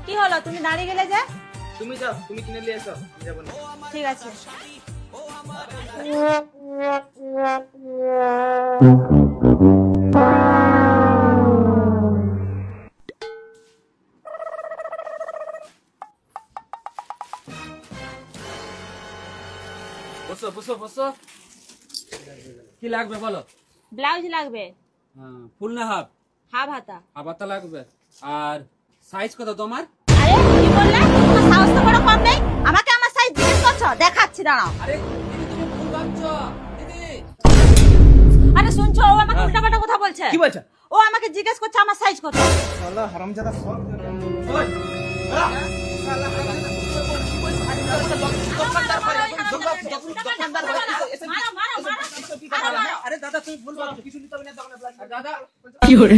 কি হলো তুমি দাঁড়িয়ে গেলে যে? তুমি যাও, তুমি কিনে নিয়ে এসো, আমি যাবো না। ঠিক আছে। বসো বসো বসো। কি লাগবে বলো? ব্লাউজ লাগবে। ফুল না হাফ? হাফ হাতা। হাফ হাতা লাগবে। আর সাইজ কত তোমার? আরে কি বললে? তোমার সাহস তো বড় কম নেই, আমাকে আমার সাইজ জিজ্ঞেস করছো? দেখাচ্ছি, দাঁড়াও। আরে দিদি তুমি ভুল ভাবছো দিদি। আরে শুনছো, ও আমাকে উল্টাপাল্টা কথা বলছে। কি বলছো? ও আমাকে জিজ্ঞেস করছে আমার সাইজ কত। শালা হারামজাদা সব। ওই শালা হারামজাদা দোকানদার ভাই, দোকানদার ভাই এসে মারো মারো মারো। কি কথা বলে? আরে দাদা তুমি ভুল ভাবছো, কিছু নিতে হবে না দোকানে। দাদা কি হরে